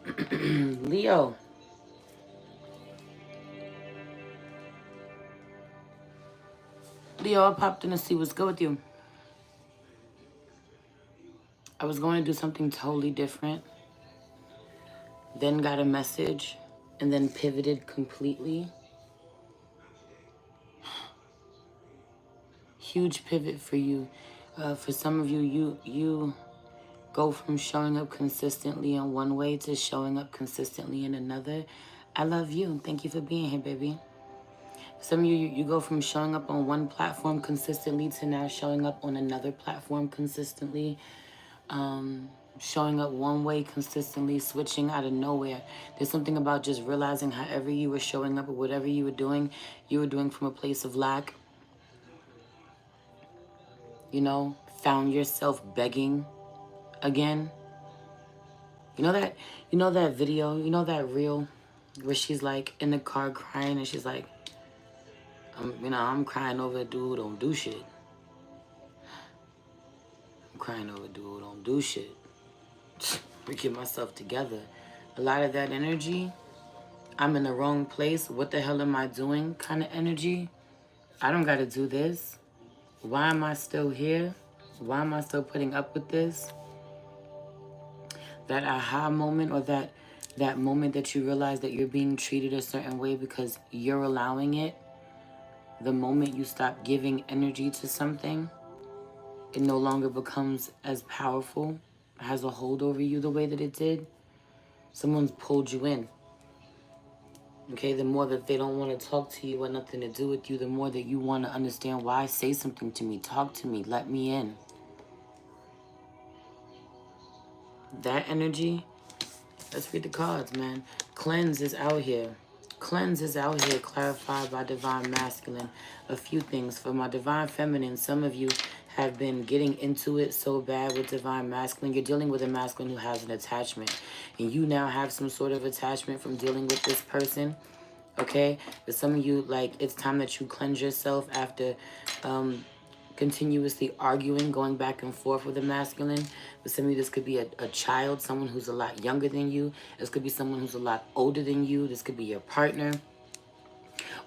Leo. Leo, I popped in to see what's good with you. I was going to do something totally different, then got a message, and then pivoted completely. Huge pivot for you. For some of you, you go from showing up consistently in one way to showing up consistently in another. I love you. Thank you for being here, baby. Some of you go from showing up on one platform consistently to now showing up on another platform consistently. Showing up one way consistently, switching out of nowhere. There's something about just realizing however you were showing up or whatever you were doing from a place of lack. You know, found yourself begging again. You know that video, you know that reel where she's like in the car crying and she's like, I'm crying over a dude who don't do shit. I'm crying over a dude who don't do shit. To get myself together. A lot of that energy, I'm in the wrong place. What the hell am I doing? Kind of energy. I don't got to do this. Why am I still here? Why am I still putting up with this? That aha moment, or that moment that you realize that you're being treated a certain way because you're allowing it. The moment you stop giving energy to something, it no longer becomes as powerful, has a hold over you the way that it did. Someone's pulled you in. Okay, the more that they don't want to talk to you or nothing to do with you, the more that you want to understand why. Say something to me, talk to me, let me in. That energy, let's read the cards, man. Cleanse is out here. Cleanse is out here, clarified by divine masculine. A few things. For my divine feminine, some of you have been getting into it so bad with divine masculine. You're dealing with a masculine who has an attachment. And you now have some sort of attachment from dealing with this person. Okay? But some of you, like, it's time that you cleanse yourself after continuously arguing, going back and forth with a masculine. But some of you, this could be a child, someone who's a lot younger than you. This could be someone who's a lot older than you. This could be your partner,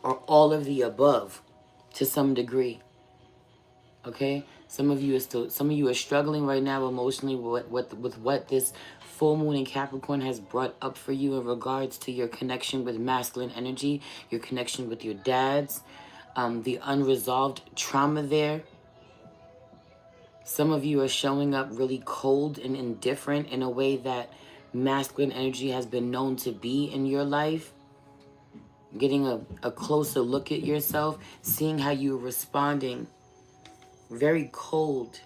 or all of the above to some degree. Okay? Some of you are struggling right now emotionally with what this full moon in Capricorn has brought up for you in regards to your connection with masculine energy, your connection with your dads, the unresolved trauma there. Some of you are showing up really cold and indifferent in a way that masculine energy has been known to be in your life. Getting a closer look at yourself, seeing how you're responding. Very cold.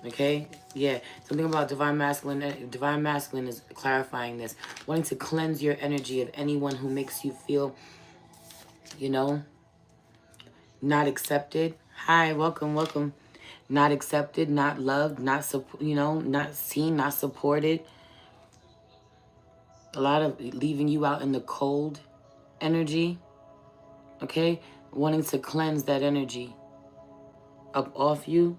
Okay? Yeah. Something about divine masculine. Divine masculine is clarifying this. Wanting to cleanse your energy of anyone who makes you feel, not accepted. Hi, welcome, welcome. Not accepted, not loved, not seen, not supported. A lot of leaving you out in the cold energy. Okay? Wanting to cleanse that energy up off you.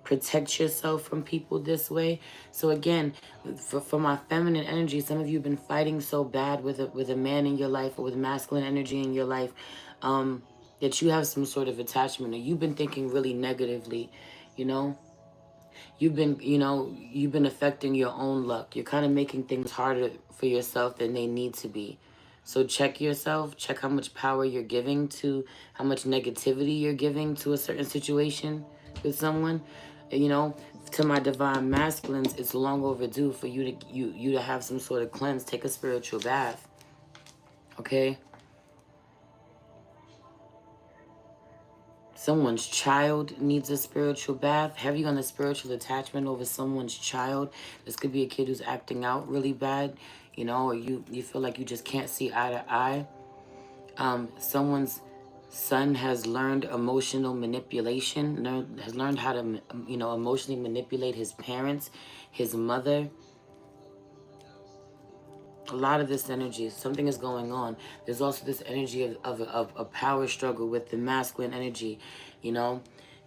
Protect yourself from people this way. So again, for my feminine energy, some of you have been fighting so bad with a man in your life, or with masculine energy in your life, that you have some sort of attachment, or you've been thinking really negatively, You've been affecting your own luck. You're kind of making things harder for yourself than they need to be. So check yourself, check how much power you're giving to, how much negativity you're giving to a certain situation with someone. To my divine masculines, it's long overdue for you to have some sort of cleanse. Take a spiritual bath. Okay? Someone's child needs a spiritual bath. Heavy on the spiritual attachment over someone's child. This could be a kid who's acting out really bad, or you feel like you just can't see eye to eye. Someone's son has learned emotional manipulation, has learned how to, emotionally manipulate his parents, his mother. A lot of this energy, something is going on. There's also this energy of a power struggle with the masculine energy,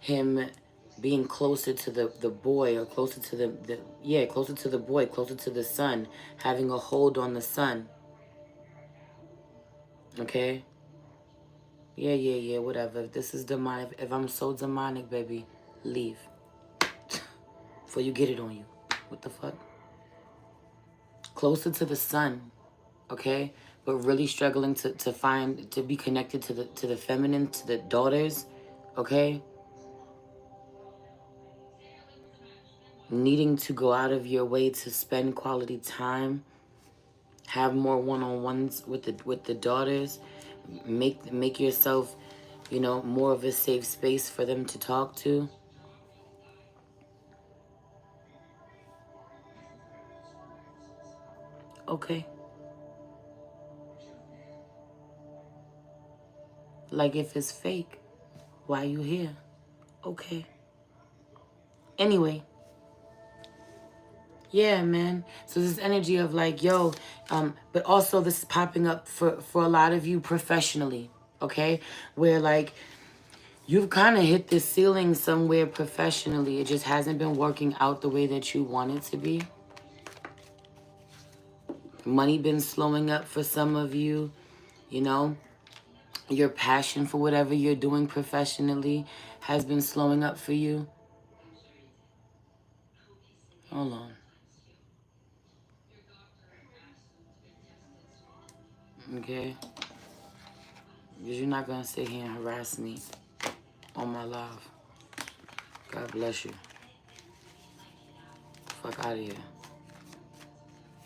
him being closer to the boy, or closer to closer to the boy, closer to the son, having a hold on the son. Okay? Yeah, whatever. If this is demonic, if I'm so demonic, baby, leave. Before you get it on you. What the fuck? Closer to the son, okay? But really struggling to be connected to the feminine, to the daughters, okay? Needing to go out of your way to spend quality time, have more one-on-ones with the daughters, make yourself, you know, more of a safe space for them to talk to. Okay. Like, if it's fake, why you here? Okay. Anyway, yeah, man. So this energy of like, yo, but also this is popping up for a lot of you professionally, okay? Where like you've kind of hit this ceiling somewhere professionally. It just hasn't been working out the way that you want it to be. Money been slowing up for some of you, you know? Your passion for whatever you're doing professionally has been slowing up for you. Hold on. Okay? Because you're not going to sit here and harass me on my live. God bless you. Fuck out of here.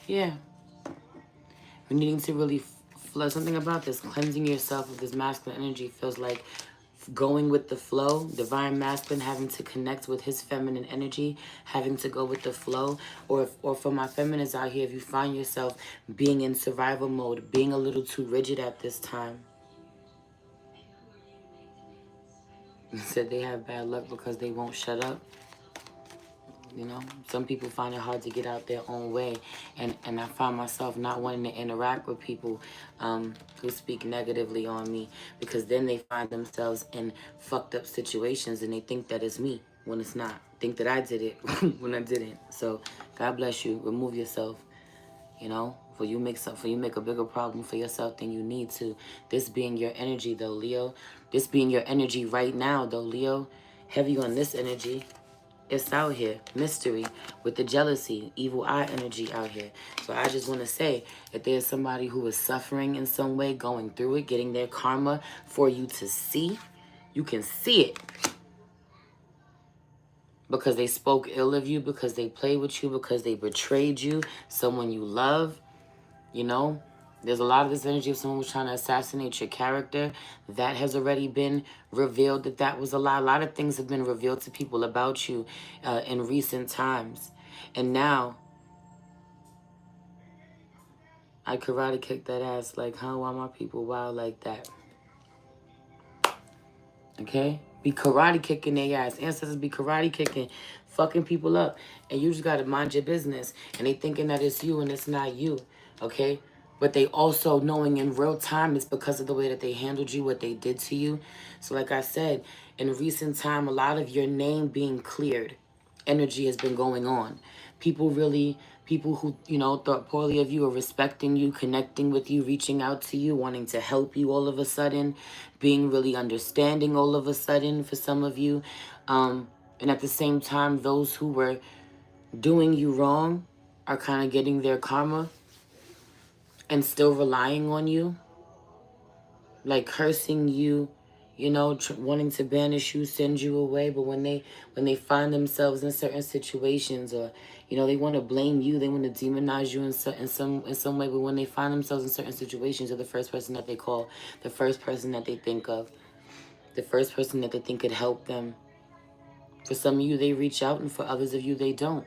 Yeah. You're needing to really flow. Something about this. Cleansing yourself of this masculine energy feels like going with the flow. Divine masculine having to connect with his feminine energy. Having to go with the flow. Or for my feminines out here, if you find yourself being in survival mode, being a little too rigid at this time. Said they have bad luck because they won't shut up. You know, some people find it hard to get out their own way. And I find myself not wanting to interact with people who speak negatively on me, because then they find themselves in fucked up situations and they think that it's me when it's not. Think that I did it when I didn't. So God bless you. Remove yourself, you know, for you make a bigger problem for yourself than you need to. This being your energy though, Leo. This being your energy right now though, Leo. Heavy on this energy. It's out here, mystery, with the jealousy, evil eye energy out here. So I just want to say, if there's somebody who is suffering in some way, going through it, getting their karma for you to see, you can see it. Because they spoke ill of you, because they played with you, because they betrayed you, someone you love, you know. There's a lot of this energy of someone who's trying to assassinate your character. That has already been revealed, that was a lie. A lot of things have been revealed to people about you in recent times. And now, I karate kick that ass like, huh? Why my people wild like that? Okay? Be karate kicking their ass. Ancestors be karate kicking, fucking people up. And you just got to mind your business. And they thinking that it's you and it's not you. Okay? But they also knowing in real time it's because of the way that they handled you, what they did to you. So like I said, in recent time, a lot of your name being cleared. Energy has been going on. People who, you know, thought poorly of you are respecting you, connecting with you, reaching out to you, wanting to help you all of a sudden, being really understanding all of a sudden for some of you. And at the same time, those who were doing you wrong are kind of getting their karma and still relying on you, like cursing you, you know, wanting to banish you, send you away. But when they find themselves in certain situations, or you know, they want to blame you, they want to demonize you in some way. But when they find themselves in certain situations, they're the first person that they call, the first person that they think of, the first person that they think could help them. For some of you, they reach out, and for others of you, they don't.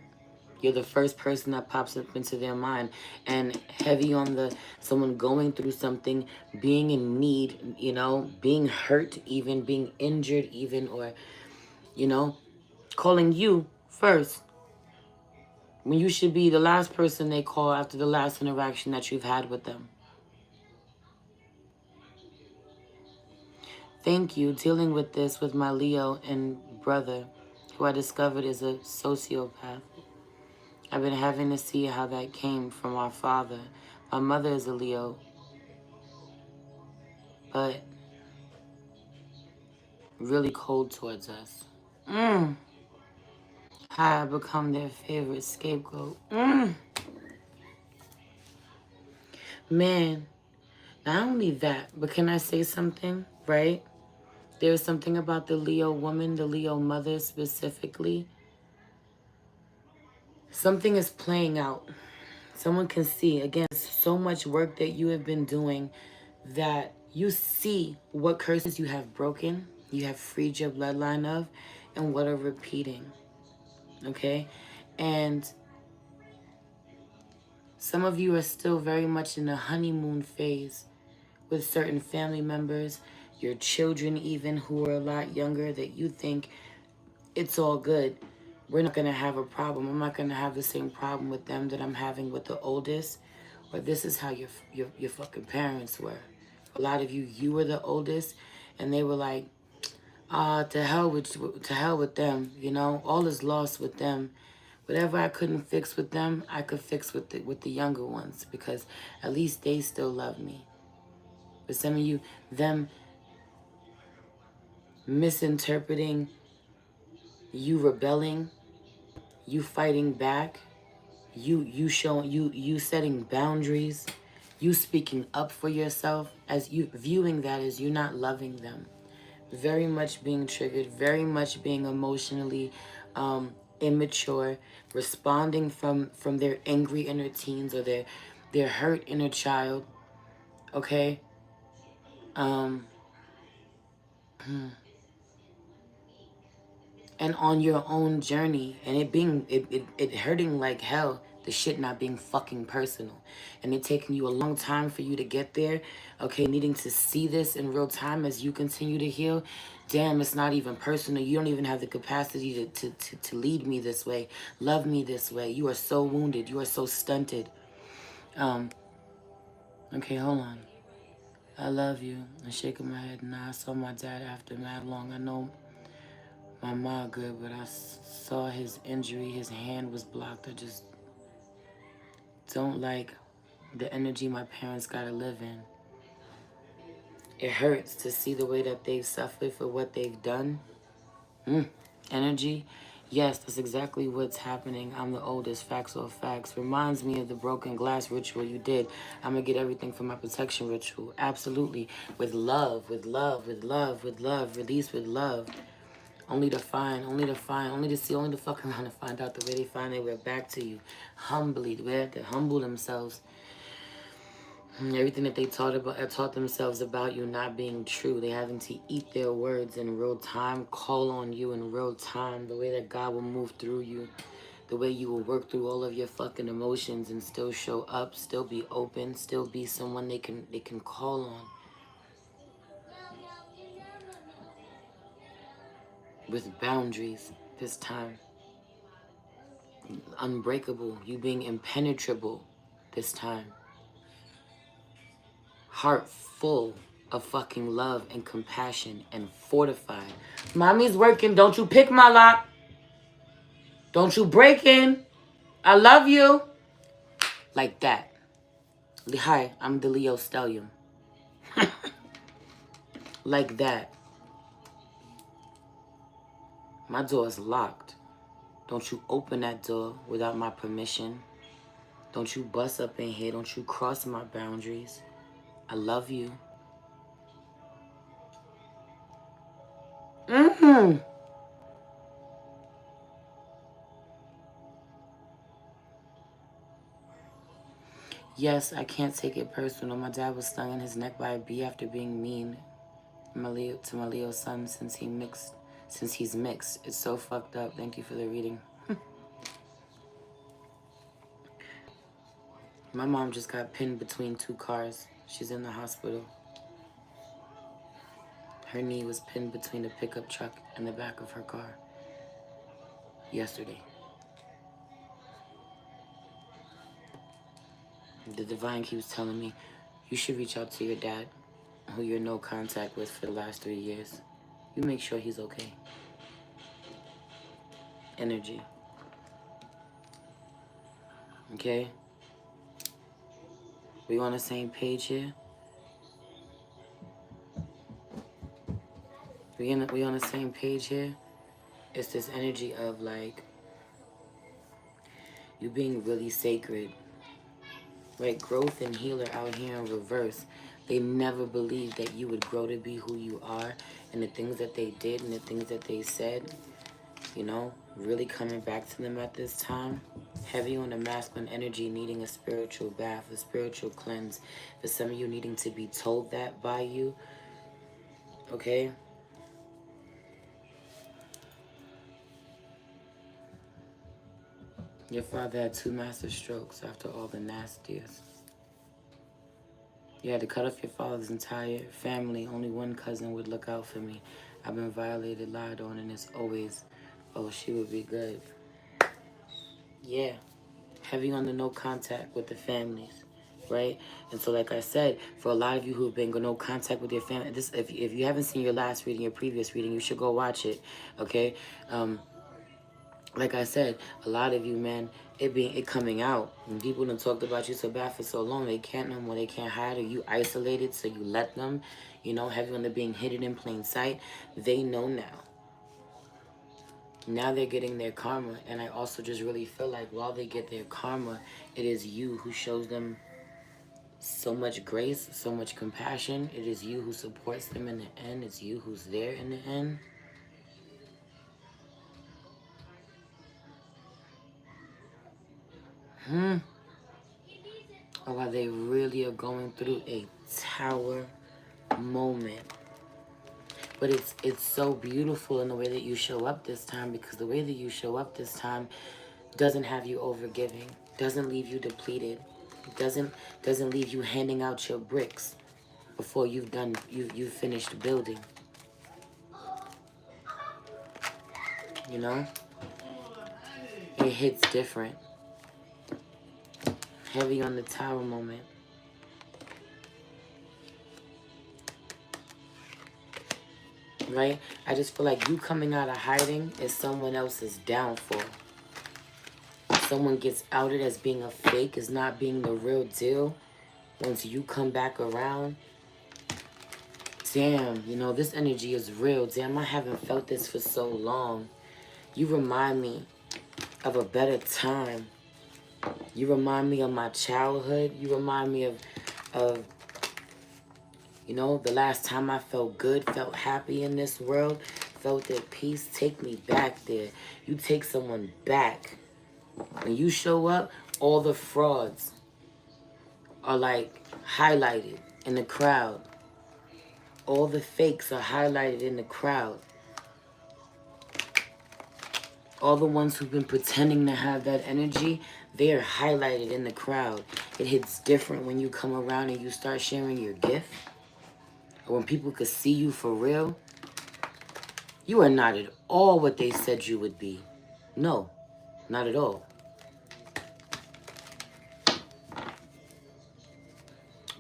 You're the first person that pops up into their mind. And heavy on the someone going through something, being in need, you know, being hurt even, being injured even, or, you know, calling you first when you should be the last person they call after the last interaction that you've had with them. Thank you. Dealing with this with my Leo and brother who I discovered is a sociopath. I've been having to see how that came from our father. My mother is a Leo, but really cold towards us. How I become their favorite scapegoat. Man, not only that, but can I say something, right? There's something about the Leo woman, the Leo mother specifically. Something is playing out. Someone can see, again, so much work that you have been doing that you see what curses you have broken, you have freed your bloodline of, and what are repeating, okay? And some of you are still very much in the honeymoon phase with certain family members, your children even, who are a lot younger, that you think it's all good. We're not going to have a problem. I'm not going to have the same problem with them that I'm having with the oldest. Or this is how your fucking parents were. A lot of you, you were the oldest, and they were like, to hell with them. You know, all is lost with them. Whatever I couldn't fix with them, I could fix with the younger ones, because at least they still love me. But some of you, them misinterpreting, you rebelling, you fighting back, you showing, you setting boundaries, you speaking up for yourself, as you viewing that as you not loving them, very much being triggered, very much being emotionally immature, responding from their angry inner teens or their hurt inner child. Okay. And on your own journey, and it hurting like hell, the shit not being fucking personal, and it taking you a long time for you to get there. Okay, needing to see this in real time as you continue to heal. Damn, it's not even personal. You don't even have the capacity to lead me this way, love me this way. You are so wounded, you are so stunted. Okay, hold on. I love you. I'm shaking my head. Nah, I saw my dad after mad long. I know my mom good, but I saw his injury. His hand was blocked. I just don't like the energy my parents gotta live in. It hurts to see the way that they've suffered for what they've done. Energy. Yes, that's exactly what's happening. I'm the oldest. Facts or facts. Reminds me of the broken glass ritual you did. I'm gonna get everything from my protection ritual. Absolutely. With love, with love, with love, with love. Release with love. Only to find, only to find, only to see, only to fuck around and find out the way they find their way back to you. Humbly, the way they have to humble themselves. Everything that they taught themselves about you not being true. They having to eat their words in real time, call on you in real time. The way that God will move through you. The way you will work through all of your fucking emotions and still show up, still be open, still be someone they can call on. With boundaries this time. Unbreakable. You being impenetrable this time. Heart full of fucking love and compassion and fortified. Mommy's working. Don't you pick my lock. Don't you break in. I love you. Like that. Hi, I'm the Leo Stellium. Like that. My door is locked. Don't you open that door without my permission. Don't you bust up in here. Don't you cross my boundaries. I love you. Yes, I can't take it personal. My dad was stung in his neck by a bee after being mean to my Leo son since he's mixed. It's so fucked up. Thank you for the reading. My mom just got pinned between two cars. She's in the hospital. Her knee was pinned between a pickup truck and the back of her car yesterday. The divine keeps telling me, you should reach out to your dad, who you're no contact with for the last 3 years. You make sure he's okay. energy. Okay? We on the same page here? We on the same page here? It's this energy of like you being really sacred. Right? Growth and healer out here in reverse. They never believed that you would grow to be who you are, and the things that they did and the things that they said, you know, really coming back to them at this time. Heavy on the masculine energy, needing a spiritual bath, a spiritual cleanse. For some of you needing to be told that by you. Okay? Your father had 2 master strokes after all the nastiest. You had to cut off your father's entire family. Only one cousin would look out for me. I've been violated, lied on, and it's always, oh, she would be good. Yeah. Heavy on the no contact with the families, right? And so, like I said, for a lot of you who've been no contact with your family, this if you haven't seen your last reading, your previous reading, you should go watch it, okay? Like I said, a lot of you, man, it coming out. When people done talked about you so bad for so long, they can't no more, they can't hide, or you isolated, so you let them, you know, heavy on the being hidden in plain sight. They know now. Now they're getting their karma, and I also just really feel like while they get their karma, it is you who shows them so much grace, so much compassion. It is you who supports them in the end. It's you who's there in the end. Or while they really are going through a tower moment. But it's so beautiful in the way that you show up this time, because the way that you show up this time doesn't have you overgiving, doesn't leave you depleted, doesn't leave you handing out your bricks before you've finished building. You know? It hits different. Heavy on the tower moment. Right? I just feel like you coming out of hiding is someone else's downfall. Someone gets outed as being a fake, as not being the real deal. Once you come back around, damn, you know, this energy is real. Damn, I haven't felt this for so long. You remind me of a better time. You remind me of my childhood. You remind me of you know, the last time I felt good, felt happy in this world, felt at peace. Take me back there. You take someone back. When you show up, all the frauds are like highlighted in the crowd. All the fakes are highlighted in the crowd. All the ones who've been pretending to have that energy, they are highlighted in the crowd. It hits different when you come around and you start sharing your gift. Or when people could see you for real. You are not at all what they said you would be. No, not at all.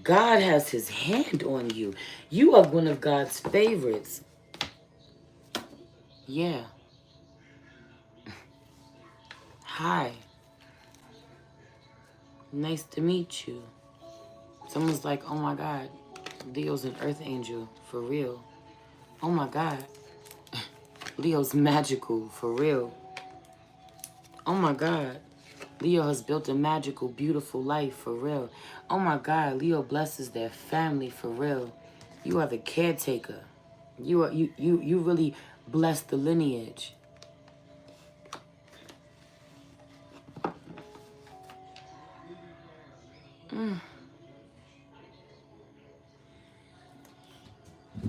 God has his hand on you. You are one of God's favorites. Yeah. Hi. Nice to meet you. Someone's like, oh my God, Leo's an earth angel, for real. Oh my God. Leo's magical, for real. Oh my God. Leo has built a magical, beautiful life, for real. Oh my God, Leo blesses their family, for real. You are the caretaker. You really bless the lineage.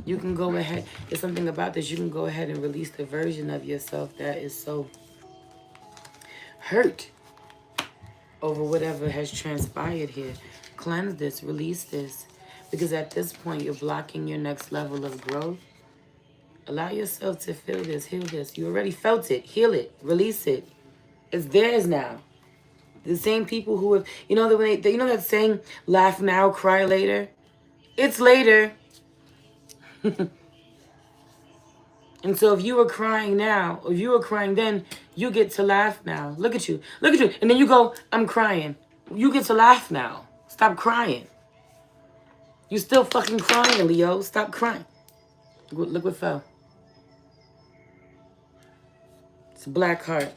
You can go ahead. There's something about this. You can go ahead and release the version of yourself that is so hurt over whatever has transpired here. Cleanse this, release this. Because at this point, you're blocking your next level of growth. Allow yourself to feel this, heal this. You already felt it. Heal it, release it. It's theirs now. The same people who have, you know, you know that saying, laugh now, cry later? It's later. And so if you were crying now, or if you were crying then, You get to laugh now. Look at you. Look at you. And then you go, I'm crying. You get to laugh now. Stop crying. You still fucking crying, Leo. Stop crying. Look what fell. It's a black heart.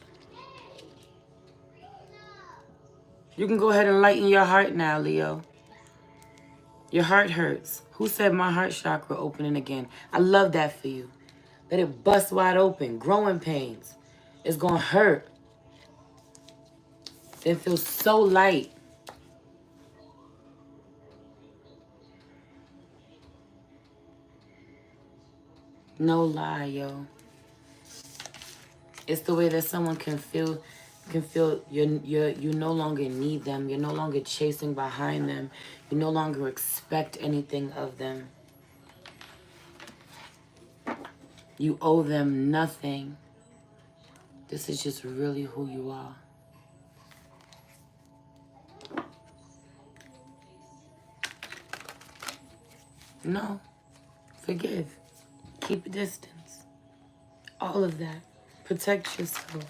You can go ahead and lighten your heart now, Leo. Your heart hurts. Who said my heart chakra opening again? I love that for you. Let it bust wide open. Growing pains. It's going to hurt. Then feel so light. No lie, yo. It's the way that someone can feel you no longer need them. You're no longer chasing behind them. You no longer expect anything of them. You owe them nothing. This is just really who you are. No. Forgive. Keep a distance. All of that. Protect yourself.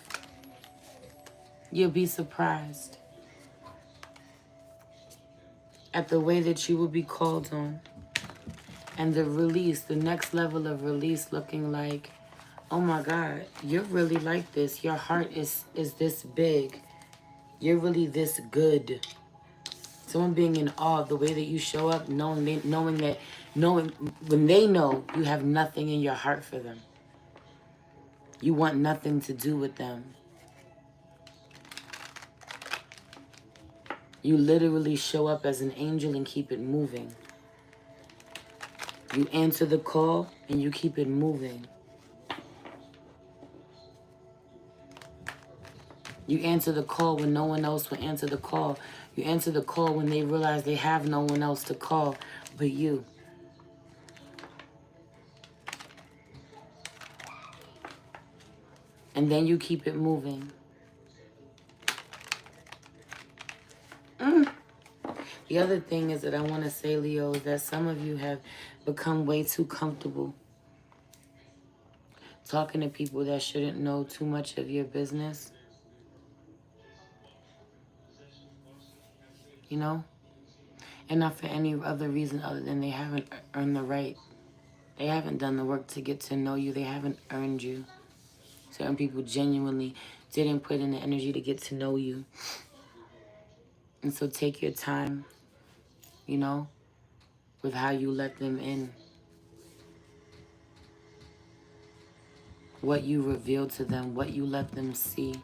You'll be surprised at the way that you will be called on. And the release, the next level of release looking like, oh my God, you're really like this. Your heart is this big. You're really this good. Someone being in awe of the way that you show up, knowing when they know you have nothing in your heart for them. You want nothing to do with them. You literally show up as an angel and keep it moving. You answer the call and you keep it moving. You answer the call when no one else will answer the call. You answer the call when they realize they have no one else to call but you. And then you keep it moving. The other thing is that I want to say, Leo, is that some of you have become way too comfortable talking to people that shouldn't know too much of your business. You know? And not for any other reason other than they haven't earned the right. They haven't done the work to get to know you. They haven't earned you. Certain people genuinely didn't put in the energy to get to know you. And so take your time, you know, with how you let them in. What you reveal to them, what you let them see.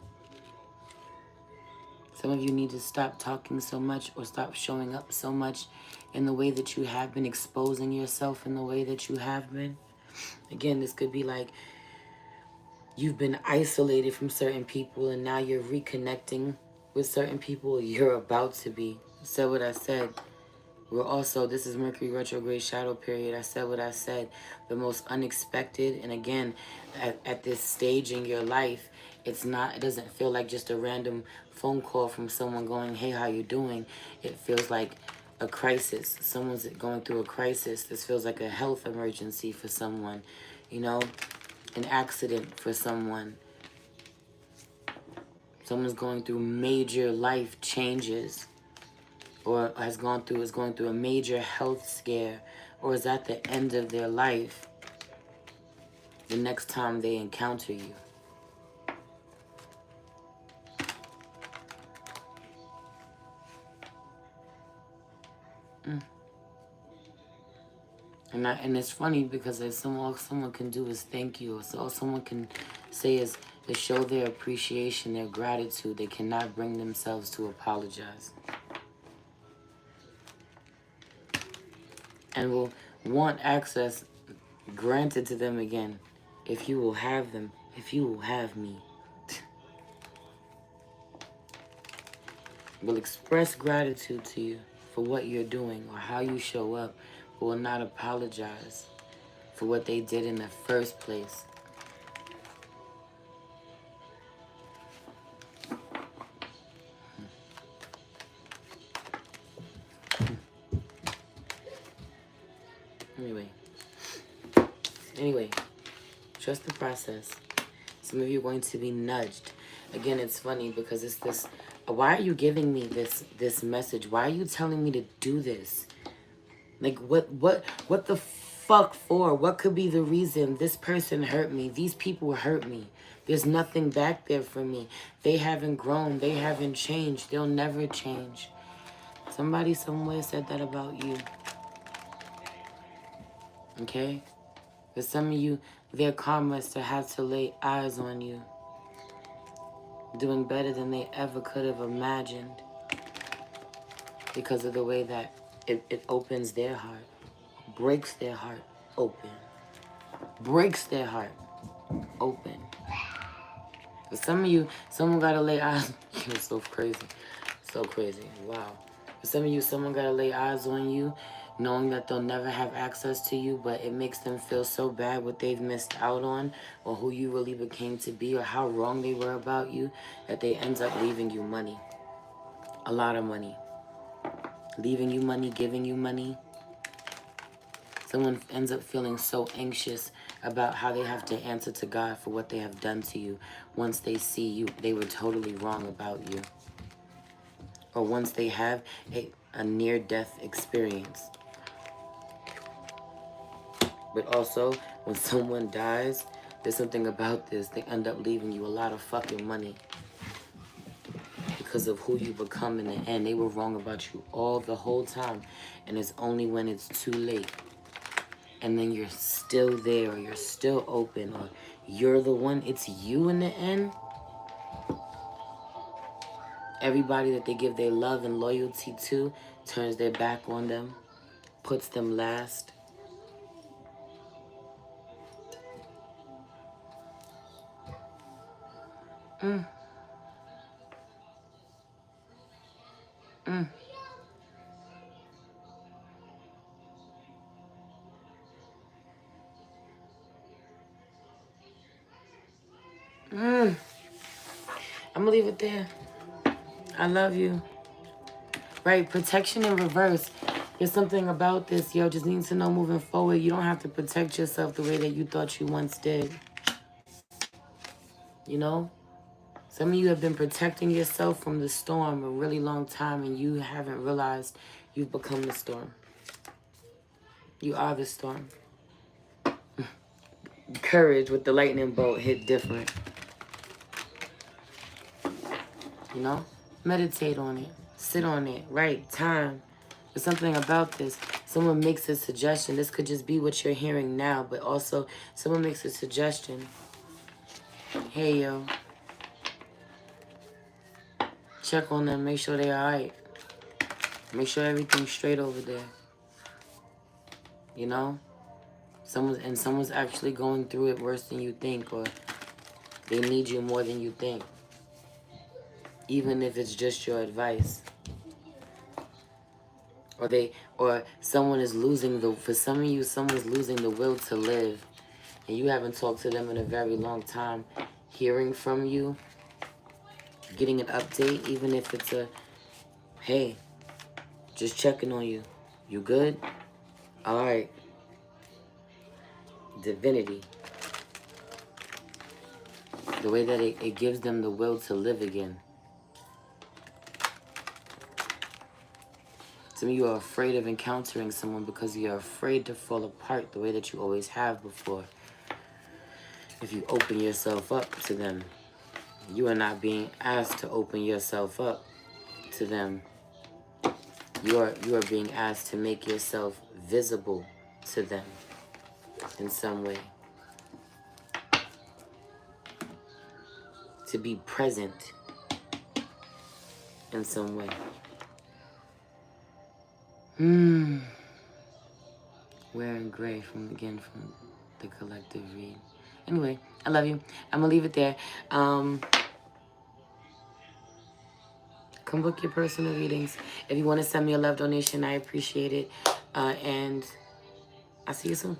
Some of you need to stop talking so much or stop showing up so much in the way that you have been, exposing yourself in the way that you have been. Again, this could be like you've been isolated from certain people and now you're reconnecting with certain people. You're about to be. I said what I said. We're also, this is Mercury retrograde shadow period. I said what I said. The most unexpected. And again, at this stage in your life, it doesn't feel like just a random phone call from someone going, hey, how you doing? It feels like a crisis. Someone's going through a crisis. This feels like a health emergency for someone, you know, an accident for someone. Someone's going through major life changes, or is going through a major health scare, or is at the end of their life the next time they encounter you. And it's funny because all someone can do is thank you. So all someone can say is to show their appreciation, their gratitude. They cannot bring themselves to apologize. And will want access granted to them again. If you will have them, if you will have me. Will express gratitude to you for what you're doing or how you show up, but will not apologize for what they did in the first place. Anyway, trust the process. Some of you are going to be nudged. Again, it's funny because it's this. Why are you giving me this message? Why are you telling me to do this? Like, what the fuck for? What could be the reason? This person hurt me. These people hurt me. There's nothing back there for me. They haven't grown. They haven't changed. They'll never change. Somebody somewhere said that about you. Okay? For some of you, their karma is to have to lay eyes on you. Doing better than they ever could have imagined. Because of the way that it opens their heart. Breaks their heart open. Breaks their heart open. For some of you, someone gotta lay eyes. It's so crazy. So crazy. Wow. For some of you, someone gotta lay eyes on you, knowing that they'll never have access to you, but it makes them feel so bad what they've missed out on, or who you really became to be, or how wrong they were about you, that they end up leaving you money. A lot of money. Leaving you money, giving you money. Someone ends up feeling so anxious about how they have to answer to God for what they have done to you once they see you, they were totally wrong about you. Or once they have a near-death experience. But also, when someone dies, there's something about this. They end up leaving you a lot of fucking money. Because of who you become in the end. They were wrong about you all the whole time. And it's only when it's too late. And then you're still there, or you're still open, or you're the one, it's you in the end. Everybody that they give their love and loyalty to turns their back on them, puts them last. Mm. Mm. Mm. I'm gonna leave it there. I love you. Right, protection in reverse. There's something about this, yo. Just need to know moving forward. You don't have to protect yourself the way that you thought you once did. You know? Some of you have been protecting yourself from the storm a really long time, and you haven't realized you've become the storm. You are the storm. Courage with the lightning bolt hit different. You know? Meditate on it. Sit on it. Right. Time. There's something about this. Someone makes a suggestion. This could just be what you're hearing now, but also someone makes a suggestion. Hey, yo. Check on them. Make sure they're all right. Make sure everything's straight over there. You know? Someone's actually going through it worse than you think, or they need you more than you think. Even if it's just your advice. Or someone is losing for some of you, someone's losing the will to live. And you haven't talked to them in a very long time. Hearing from you, getting an update, even if it's a, hey, just checking on you. You good? All right. Divinity. The way that it gives them the will to live again. Some of you are afraid of encountering someone because you're afraid to fall apart the way that you always have before. If you open yourself up to them, you are not being asked to open yourself up to them. You are being asked to make yourself visible to them in some way. To be present in some way. Wearing gray from the collective read. Anyway, I love you. I'm gonna leave it there. Come book your personal readings. If you want to send me a love donation, I appreciate it. And I'll see you soon.